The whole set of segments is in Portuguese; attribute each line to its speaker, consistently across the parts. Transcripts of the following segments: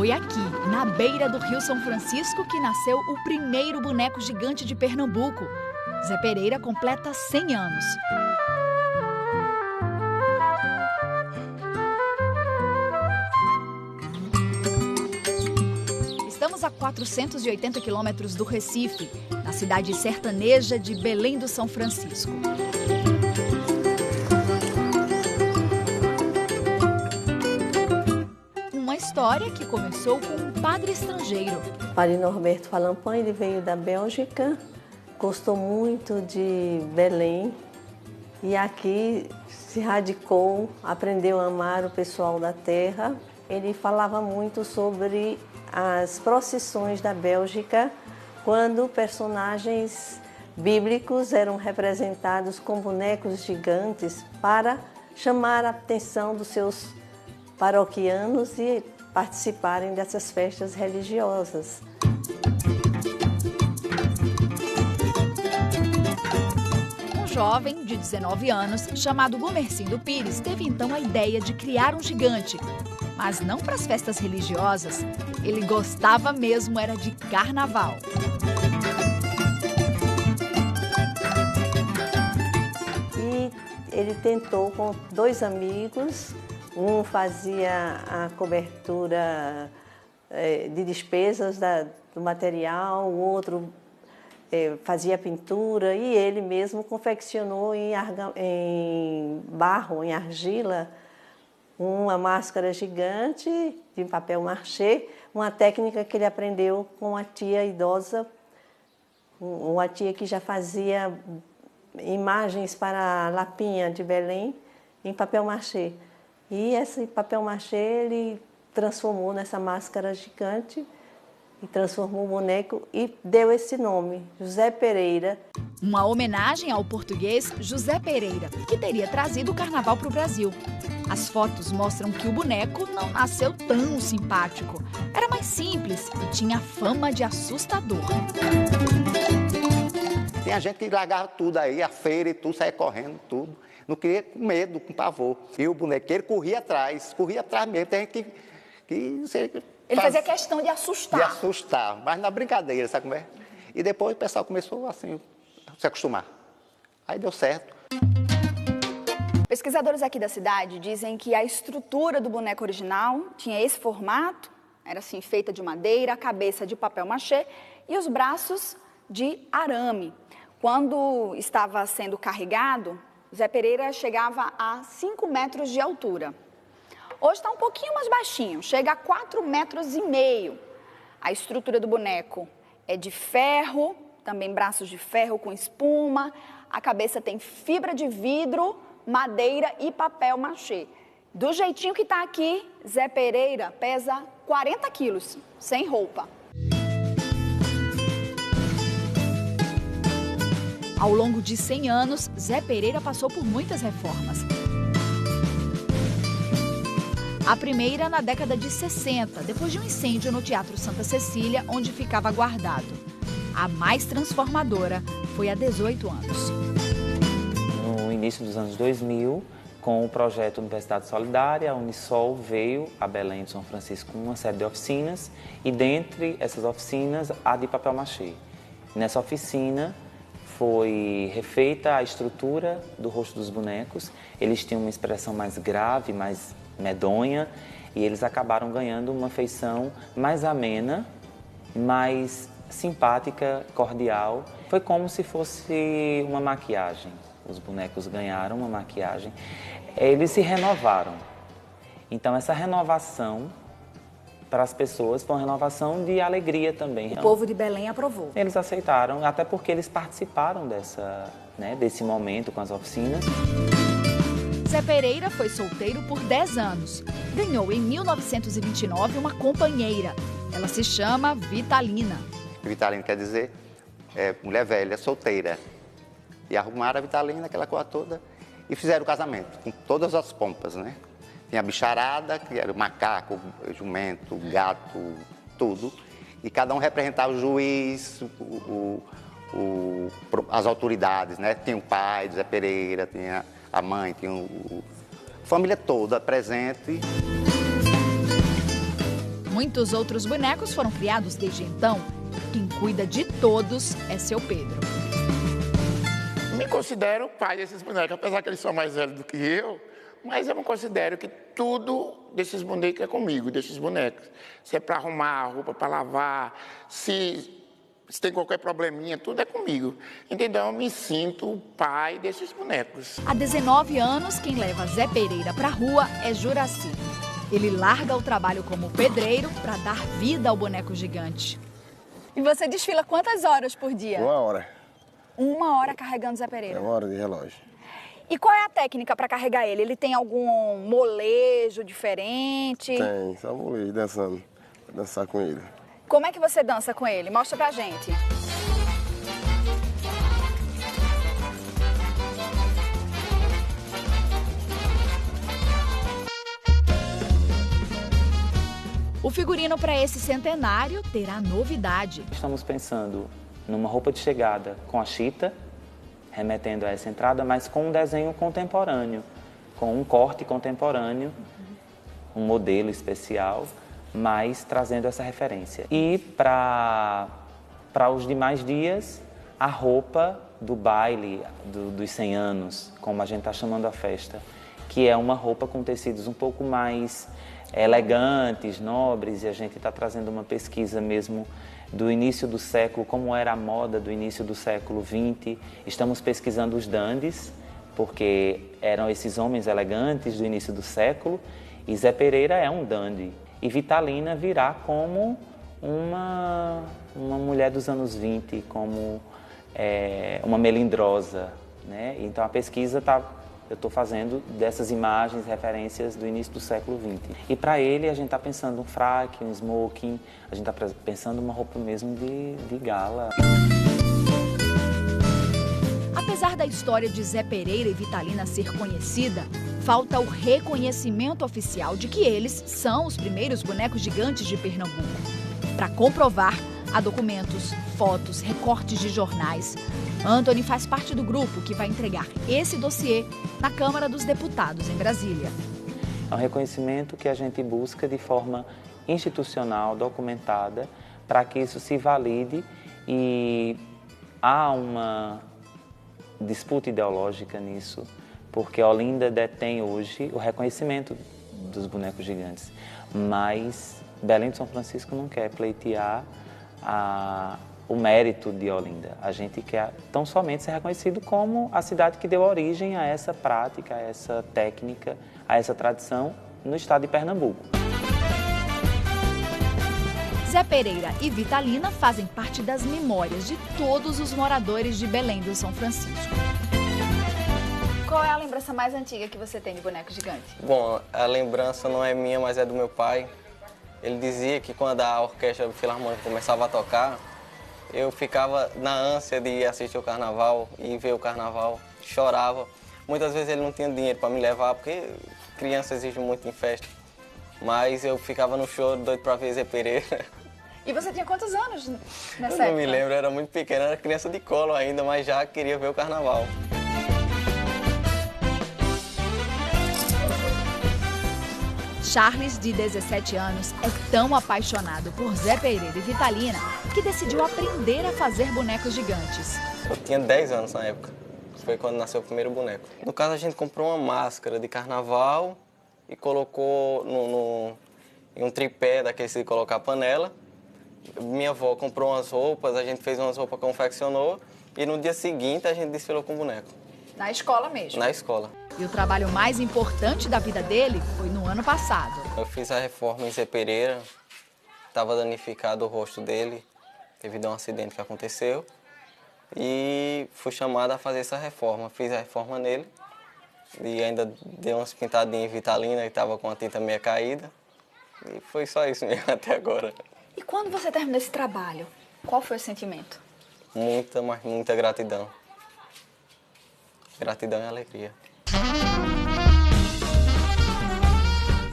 Speaker 1: Foi aqui, na beira do Rio São Francisco, que nasceu o primeiro boneco gigante de Pernambuco. Zé Pereira completa 100 anos. Estamos a 480 quilômetros do Recife, na cidade sertaneja de Belém do São Francisco. Uma história que começou com um padre estrangeiro.
Speaker 2: Padre Norberto Falampan, ele veio da Bélgica, gostou muito de Belém e aqui se radicou, aprendeu a amar o pessoal da terra. Ele falava muito sobre as procissões da Bélgica, quando personagens bíblicos eram representados com bonecos gigantes para chamar a atenção dos seus paroquianos e participarem dessas festas religiosas.
Speaker 1: Um jovem de 19 anos, chamado Gumercindo Pires, teve então a ideia de criar um gigante. Mas não para as festas religiosas, ele gostava mesmo era de carnaval.
Speaker 2: E ele tentou com 2 amigos, um fazia a cobertura de despesas do material, o outro fazia a pintura e ele mesmo confeccionou em barro, em argila, uma máscara gigante de papel machê, uma técnica que ele aprendeu com a tia idosa, uma tia que já fazia imagens para a Lapinha de Belém em papel machê. E esse papel machê ele transformou nessa máscara gigante e transformou o boneco e deu esse nome, José Pereira.
Speaker 1: Uma homenagem ao português José Pereira, que teria trazido o carnaval para o Brasil. As fotos mostram que o boneco não nasceu tão simpático. Era mais simples e tinha fama de assustador.
Speaker 3: Tinha gente que largava tudo aí, a feira e tudo, saía correndo, tudo. Não queria, com medo, com pavor. E o bonequeiro corria atrás mesmo. Tem gente que
Speaker 4: ele fazia questão de assustar.
Speaker 3: De assustar, mas na brincadeira, sabe como é? E depois o pessoal começou assim, a se acostumar. Aí deu certo.
Speaker 4: Pesquisadores aqui da cidade dizem que a estrutura do boneco original tinha esse formato, era assim, feita de madeira, a cabeça de papel machê e os braços de arame. Quando estava sendo carregado, Zé Pereira chegava a 5 metros de altura. Hoje está um pouquinho mais baixinho, chega a 4,5 metros. A estrutura do boneco é de ferro, também braços de ferro com espuma, a cabeça tem fibra de vidro, madeira e papel machê. Do jeitinho que está aqui, Zé Pereira pesa 40 quilos, sem roupa.
Speaker 1: Ao longo de 100 anos, Zé Pereira passou por muitas reformas. A primeira na década de 60, depois de um incêndio no Teatro Santa Cecília, onde ficava guardado. A mais transformadora foi há 18 anos.
Speaker 5: No início dos anos 2000, com o projeto Universidade Solidária, a Unisol veio a Belém de São Francisco com uma série de oficinas e dentre essas oficinas, a de papel machê. Nessa oficina foi refeita a estrutura do rosto dos bonecos, eles tinham uma expressão mais grave, mais medonha, e eles acabaram ganhando uma feição mais amena, mais simpática, cordial. Foi como se fosse uma maquiagem. Os bonecos ganharam uma maquiagem. Eles se renovaram. Então, essa renovação para as pessoas foi uma renovação de alegria também.
Speaker 4: O povo de Belém aprovou.
Speaker 5: Eles aceitaram, até porque eles participaram desse momento com as oficinas.
Speaker 1: Zé Pereira foi solteiro por 10 anos. Ganhou em 1929 uma companheira. Ela se chama Vitalina.
Speaker 3: Vitalina quer dizer mulher velha, solteira. E arrumaram a Vitalina, aquela coisa toda, e fizeram o casamento, com todas as pompas, né? Tinha a bicharada, que era o macaco, o jumento, o gato, tudo. E cada um representava o juiz, as autoridades, né? Tinha o pai, Zé Pereira, tinha a mãe, tinha a família toda presente.
Speaker 1: Muitos outros bonecos foram criados desde então. Quem cuida de todos é seu Pedro.
Speaker 6: Me considero o pai desses bonecos, apesar que eles são mais velhos do que eu, mas eu não considero que tudo desses bonecos é comigo, desses bonecos. Se é para arrumar a roupa, para lavar, se tem qualquer probleminha, tudo é comigo. Então eu me sinto o pai desses bonecos.
Speaker 1: Há 19 anos, quem leva Zé Pereira para a rua é Juraci. Ele larga o trabalho como pedreiro para dar vida ao boneco gigante.
Speaker 4: E você desfila quantas horas por dia?
Speaker 7: 1 hora.
Speaker 4: 1 hora carregando Zé Pereira?
Speaker 7: É 1 hora de relógio.
Speaker 4: E qual é a técnica para carregar ele? Ele tem algum molejo diferente?
Speaker 7: Tem, só vou ir dançando, dançar com ele.
Speaker 4: Como é que você dança com ele? Mostra pra gente.
Speaker 1: O figurino para esse centenário terá novidade.
Speaker 5: Estamos pensando numa roupa de chegada com a chita, remetendo a essa entrada, mas com um desenho contemporâneo, com um corte contemporâneo, um modelo especial, mas trazendo essa referência. E para os demais dias, a roupa do baile dos 100 anos, como a gente está chamando a festa, que é uma roupa com tecidos um pouco mais elegantes, nobres, e a gente está trazendo uma pesquisa mesmo do início do século, como era a moda do início do século XX. Estamos pesquisando os dandies, porque eram esses homens elegantes do início do século, e Zé Pereira é um dandy. E Vitalina virá como uma mulher dos anos 20, como uma melindrosa, né? Então a pesquisa eu estou fazendo dessas imagens, referências do início do século XX. E para ele a gente está pensando um fraque, um smoking, a gente está pensando uma roupa mesmo de gala.
Speaker 1: Apesar da história de Zé Pereira e Vitalina ser conhecida, falta o reconhecimento oficial de que eles são os primeiros bonecos gigantes de Pernambuco. Para comprovar, há documentos, fotos, recortes de jornais. Antony faz parte do grupo que vai entregar esse dossiê na Câmara dos Deputados, em Brasília.
Speaker 5: É um reconhecimento que a gente busca de forma institucional, documentada, para que isso se valide, e há uma disputa ideológica nisso, porque Olinda detém hoje o reconhecimento dos bonecos gigantes, mas Belém de São Francisco não quer pleitear o mérito de Olinda. A gente quer tão somente ser reconhecido como a cidade que deu origem a essa prática, a essa técnica, a essa tradição no estado de Pernambuco.
Speaker 1: Zé Pereira e Vitalina fazem parte das memórias de todos os moradores de Belém do São Francisco.
Speaker 4: Qual é a lembrança mais antiga que você tem de boneco gigante?
Speaker 8: Bom, a lembrança não é minha, mas é do meu pai. Ele dizia que quando a orquestra filarmônica começava a tocar, eu ficava na ânsia de ir assistir o carnaval e ver o carnaval, chorava. Muitas vezes ele não tinha dinheiro para me levar, porque criança exige muito em festa. Mas eu ficava no choro, doido para ver Zé Pereira.
Speaker 4: E você tinha quantos anos nessa época?
Speaker 8: Eu não me lembro, era muito pequeno, era criança de colo ainda, mas já queria ver o carnaval.
Speaker 1: Charles, de 17 anos, é tão apaixonado por Zé Pereira e Vitalina que decidiu aprender a fazer bonecos gigantes.
Speaker 8: Eu tinha 10 anos na época, foi quando nasceu o primeiro boneco. No caso, a gente comprou uma máscara de carnaval e colocou em um tripé daqueles de colocar panela. Minha avó comprou umas roupas, a gente fez umas roupas, confeccionou, e no dia seguinte a gente desfilou com o boneco.
Speaker 4: Na escola mesmo?
Speaker 8: Na escola.
Speaker 1: E o trabalho mais importante da vida dele foi no ano passado.
Speaker 8: Eu fiz a reforma em Zé Pereira, estava danificado o rosto dele devido a um acidente que aconteceu, e fui chamado a fazer essa reforma. Fiz a reforma nele e ainda dei umas pintadinhas em Vitalina, que estava com a tinta meia caída, e foi só isso mesmo até agora.
Speaker 4: E quando você terminou esse trabalho, qual foi o sentimento?
Speaker 8: Muita, mas muita gratidão. Gratidão e alegria.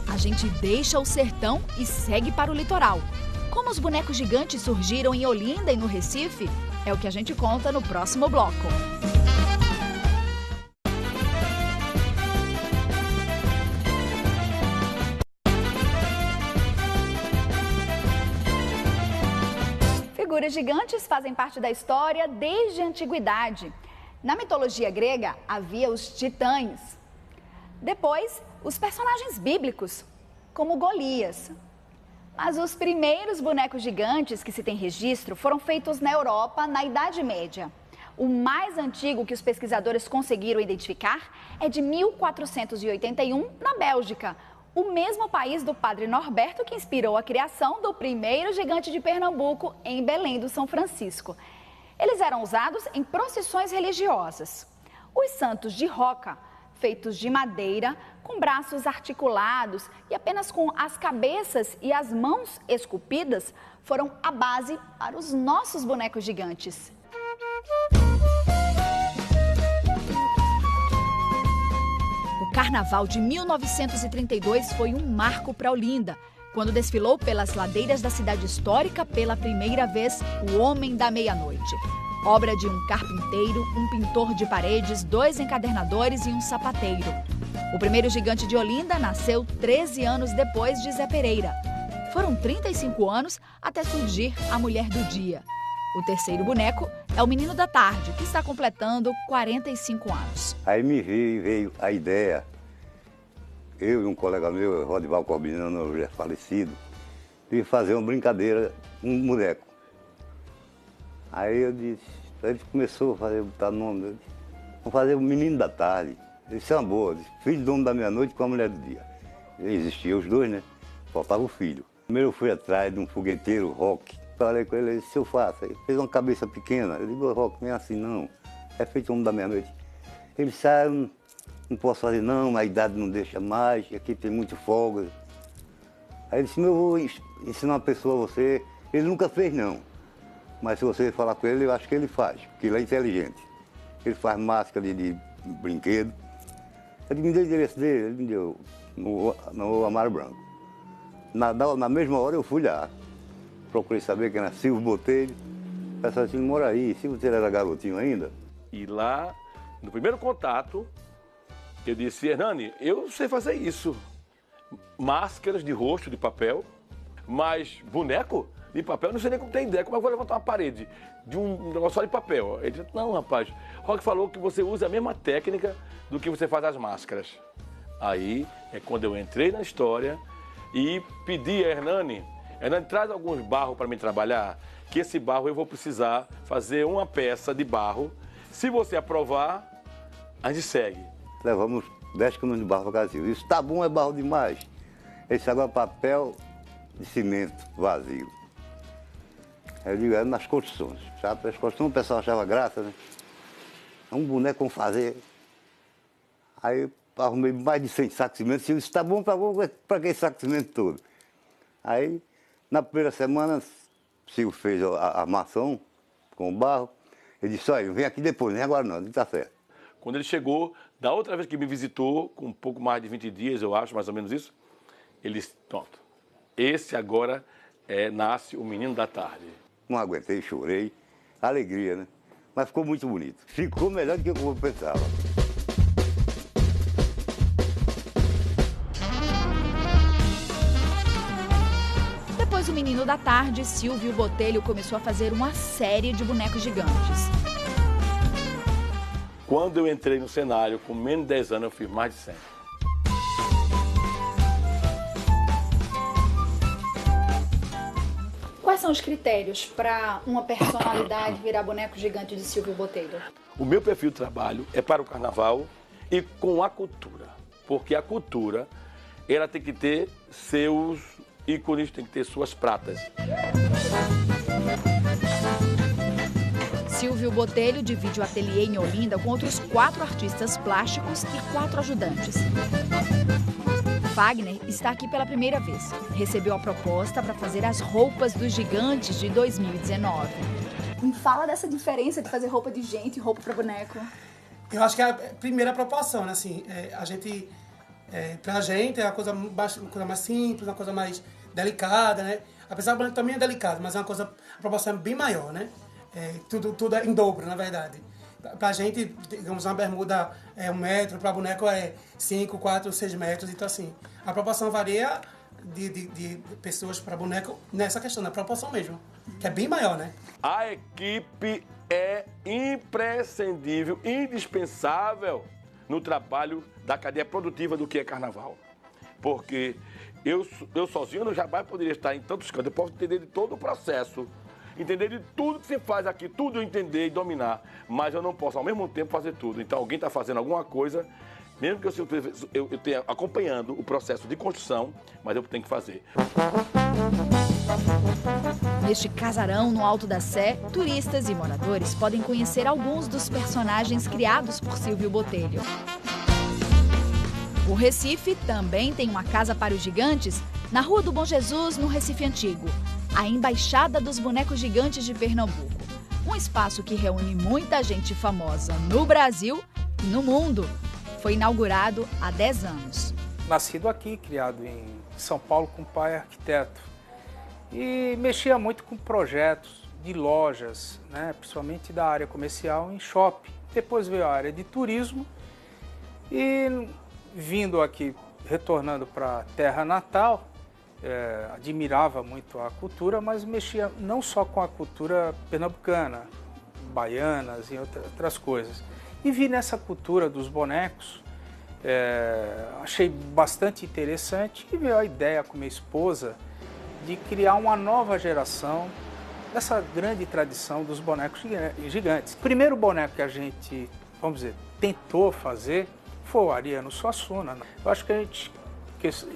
Speaker 1: A gente deixa o sertão e segue para o litoral. Como os bonecos gigantes surgiram em Olinda e no Recife, é o que a gente conta no próximo bloco.
Speaker 4: figuras gigantes fazem parte da história desde a antiguidade. Na mitologia grega, havia os titãs. Depois, os personagens bíblicos, como Golias. Mas os primeiros bonecos gigantes que se tem registro foram feitos na Europa na Idade Média. O mais antigo que os pesquisadores conseguiram identificar é de 1481, na Bélgica, o mesmo país do padre Norberto que inspirou a criação do primeiro gigante de Pernambuco em Belém do São Francisco. Eles eram usados em procissões religiosas. Os santos de roca, feitos de madeira, com braços articulados e apenas com as cabeças e as mãos esculpidas, foram a base para os nossos bonecos gigantes.
Speaker 1: O Carnaval de 1932 foi um marco para Olinda, quando desfilou pelas ladeiras da cidade histórica pela primeira vez o Homem da Meia-Noite. Obra de um carpinteiro, um pintor de paredes, 2 encadernadores e um sapateiro. O primeiro gigante de Olinda nasceu 13 anos depois de Zé Pereira. Foram 35 anos até surgir a Mulher do Dia. O terceiro boneco é o Menino da Tarde, que está completando 45 anos.
Speaker 9: Aí me veio a ideia, eu e um colega meu, Rodival Corbinano, já falecido, de fazer uma brincadeira, um boneco. Aí eu disse, ele começou a fazer, botar nome, eu disse, vamos fazer o Menino da Tarde. Ele disse, é uma boa, disse, filho do homem da meia-noite com a mulher do dia. Existiam os dois, né? Faltava o filho. Primeiro eu fui atrás de um fogueteiro rock. Falei com ele, ele disse, eu faço. Ele fez uma cabeça pequena. Eu digo, rock, não é assim não. É feito o homem da meia-noite. Ele disse, eu não posso fazer não, a idade não deixa mais, aqui tem muito folga. Aí ele disse, eu vou ensinar uma pessoa a você. Ele nunca fez não. Mas se você falar com ele, eu acho que ele faz, porque ele é inteligente. Ele faz máscara de brinquedo. Ele me deu o endereço dele, ele me deu no Amaro Branco. Na mesma hora eu fui lá. Procurei saber quem era Silvio Botelho. O pessoal disse, mora aí. Silvio Botelho era garotinho ainda.
Speaker 10: E lá, no primeiro contato, eu disse, Hernani, eu sei fazer isso. Máscaras de rosto, de papel, mas boneco de papel, eu não sei nem como tem ideia. Como é que eu vou levantar uma parede de um negócio só de papel? Ele disse, não, rapaz, Rock falou que você usa a mesma técnica do que você faz as máscaras. Aí é quando eu entrei na história e pedi a Hernani, traz alguns barros para mim trabalhar, que esse barro eu vou precisar fazer uma peça de barro. Se você aprovar, a gente segue.
Speaker 9: Levamos 10 caminhões de barro para o Brasil. Isso tá bom, é barro demais. Esse agora é papel de cimento vazio. Eu digo, é nas construções. Sabe? As construções o pessoal achava graça, né? É um boneco como fazer. Aí eu arrumei mais de 100 sacos de cimento. Eu disse, tá bom, para que saco de cimento todo? Aí, na primeira semana, o Silvio fez a armação com o barro. Ele disse, olha, vem aqui depois, nem agora não, não está certo.
Speaker 10: Quando ele chegou, da outra vez que me visitou, com um pouco mais de 20 dias, eu acho, mais ou menos isso, ele disse, pronto, esse agora nasce o Menino da Tarde.
Speaker 9: Não aguentei, chorei, alegria, né? Mas ficou muito bonito. Ficou melhor do que eu pensava.
Speaker 1: Depois do Menino da Tarde, Silvio Botelho começou a fazer uma série de bonecos gigantes.
Speaker 10: Quando eu entrei no cenário, com menos de 10 anos, eu fiz mais de 100.
Speaker 4: Quais são os critérios para uma personalidade virar boneco gigante de Silvio Botelho?
Speaker 10: O meu perfil de trabalho é para o carnaval e com a cultura. Porque a cultura, ela tem que ter seus ícones, tem que ter suas pratas.
Speaker 1: Silvio Botelho divide o ateliê em Olinda com outros 4 artistas plásticos e 4 ajudantes. Fagner está aqui pela primeira vez. Recebeu a proposta para fazer as roupas dos gigantes de 2019.
Speaker 4: Me fala dessa diferença de fazer roupa de gente e roupa para boneco.
Speaker 11: Eu acho que é a primeira proporção, né? Assim, pra gente é uma coisa mais simples, uma coisa mais delicada, né? Apesar do boneco também é delicado, mas é uma coisa, a proporção é bem maior, né? Tudo é em dobro, na verdade. Pra gente, digamos, uma bermuda é 1 metro, pra boneco é 5, 4, 6 metros, então assim, a proporção varia de pessoas para boneco nessa questão, na proporção mesmo. que é bem maior, né?
Speaker 10: A equipe é imprescindível, indispensável no trabalho da cadeia produtiva do que é carnaval. Porque eu sozinho jamais poderia estar em tantos cantos. Eu posso entender de todo o processo, entender de tudo que se faz aqui, tudo eu entender e dominar. Mas eu não posso, ao mesmo tempo, fazer tudo. Então, alguém está fazendo alguma coisa, mesmo que eu esteja acompanhando o processo de construção, mas eu tenho que fazer.
Speaker 1: Neste casarão no Alto da Sé, turistas e moradores podem conhecer alguns dos personagens criados por Silvio Botelho. O Recife também tem uma casa para os gigantes na Rua do Bom Jesus, no Recife Antigo, a Embaixada dos Bonecos Gigantes de Pernambuco. Um espaço que reúne muita gente famosa no Brasil e no mundo. Foi inaugurado há 10 anos.
Speaker 12: Nascido aqui, criado em São Paulo com pai arquiteto. E mexia muito com projetos de lojas, né, principalmente da área comercial em shopping. Depois veio a área de turismo e vindo aqui, retornando para a terra natal, admirava muito a cultura, mas mexia não só com a cultura pernambucana, baianas e outras coisas. E vi nessa cultura dos bonecos, achei bastante interessante e veio a ideia com minha esposa de criar uma nova geração dessa grande tradição dos bonecos gigantes. O primeiro boneco que a gente, vamos dizer, tentou fazer foi o Ariano Suassuna. Eu acho que a gente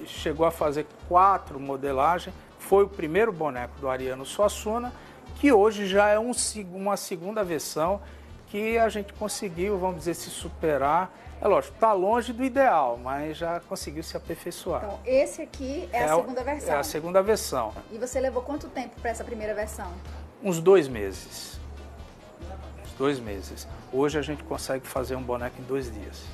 Speaker 12: chegou a fazer 4 modelagens, foi o primeiro boneco do Ariano Suassuna, que hoje já é uma segunda versão que a gente conseguiu, vamos dizer, se superar. É lógico, está longe do ideal, mas já conseguiu se aperfeiçoar.
Speaker 4: Então, esse aqui é a segunda versão.
Speaker 12: É a segunda versão.
Speaker 4: E você levou quanto tempo para essa primeira versão?
Speaker 12: Uns 2 meses. Uns 2 meses. Hoje a gente consegue fazer um boneco em 2 dias.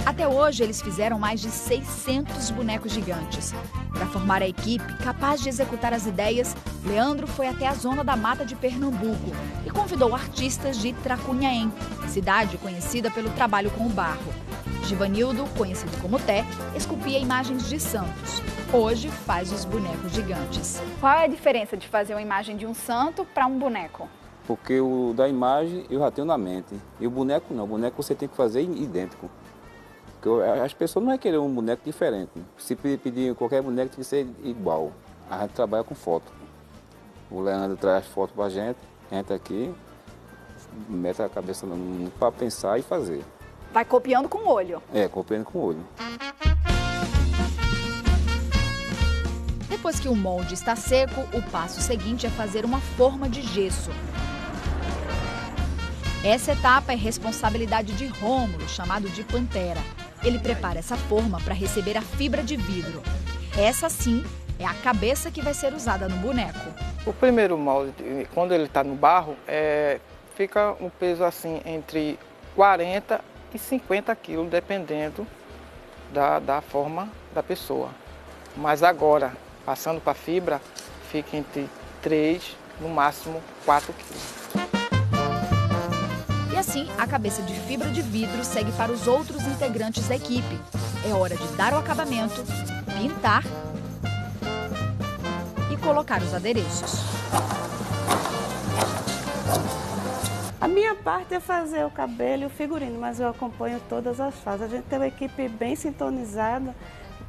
Speaker 1: Até hoje, eles fizeram mais de 600 bonecos gigantes. Para formar a equipe capaz de executar as ideias, Leandro foi até a zona da Mata de Pernambuco e convidou artistas de Tracunhaém, cidade conhecida pelo trabalho com o barro. Givanildo, conhecido como Té, esculpia imagens de santos. Hoje faz os bonecos gigantes.
Speaker 4: Qual é a diferença de fazer uma imagem de um santo para um boneco?
Speaker 13: Porque o da imagem eu já tenho na mente. E o boneco não, o boneco você tem que fazer idêntico. As pessoas não vão querer um boneco diferente. Se pedir qualquer boneco, tem que ser igual. A gente trabalha com foto. O Leandro traz foto pra gente, entra aqui, mete a cabeça para pensar e fazer.
Speaker 4: Vai copiando com o olho.
Speaker 13: Copiando com o olho.
Speaker 1: Depois que o molde está seco, o passo seguinte é fazer uma forma de gesso. Essa etapa é responsabilidade de Rômulo, chamado de Pantera. Ele prepara essa forma para receber a fibra de vidro. Essa sim é a cabeça que vai ser usada no boneco.
Speaker 14: O primeiro molde, quando ele está no barro, fica um peso assim entre 40 e 50 quilos, dependendo da forma da pessoa. Mas agora, passando para a fibra, fica entre 3, no máximo 4 quilos.
Speaker 1: E assim, a cabeça de fibra de vidro segue para os outros integrantes da equipe. É hora de dar o acabamento, pintar e colocar os adereços.
Speaker 15: A minha parte é fazer o cabelo e o figurino, mas eu acompanho todas as fases. A gente tem uma equipe bem sintonizada,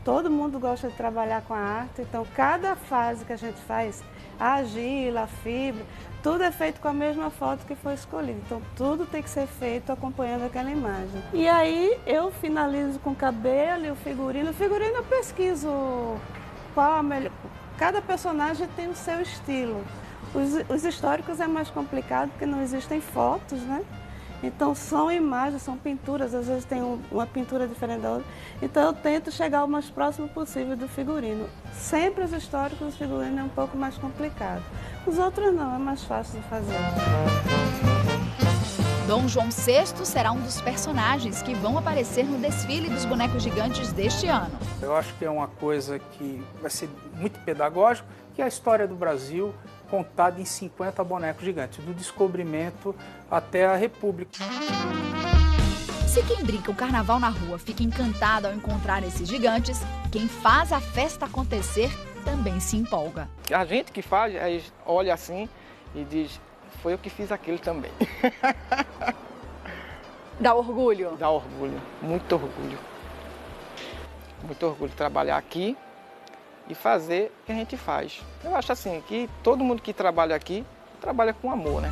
Speaker 15: todo mundo gosta de trabalhar com a arte, então cada fase que a gente faz, a argila, a fibra, tudo é feito com a mesma foto que foi escolhida. Então, tudo tem que ser feito acompanhando aquela imagem. E aí, eu finalizo com o cabelo e o figurino. O figurino eu pesquiso qual a melhor... Cada personagem tem o seu estilo. Os históricos é mais complicado porque não existem fotos, né? Então, são imagens, são pinturas. Às vezes tem uma pintura diferente da outra. Então, eu tento chegar o mais próximo possível do figurino. Sempre os históricos, o figurino é um pouco mais complicado. Os outros não, é mais fácil de fazer.
Speaker 1: Dom João VI será um dos personagens que vão aparecer no desfile dos bonecos gigantes deste ano.
Speaker 12: Eu acho que é uma coisa que vai ser muito pedagógico, que é a história do Brasil contada em 50 bonecos gigantes, do descobrimento até a República.
Speaker 1: Se quem brinca o carnaval na rua fica encantado ao encontrar esses gigantes, quem faz a festa acontecer também se empolga.
Speaker 14: A gente que faz, aí olha assim e diz, foi eu que fiz aquilo também.
Speaker 4: Dá orgulho?
Speaker 14: Dá orgulho, muito orgulho. Muito orgulho de trabalhar aqui e fazer o que a gente faz. Eu acho assim, que todo mundo que trabalha aqui, trabalha com amor, né?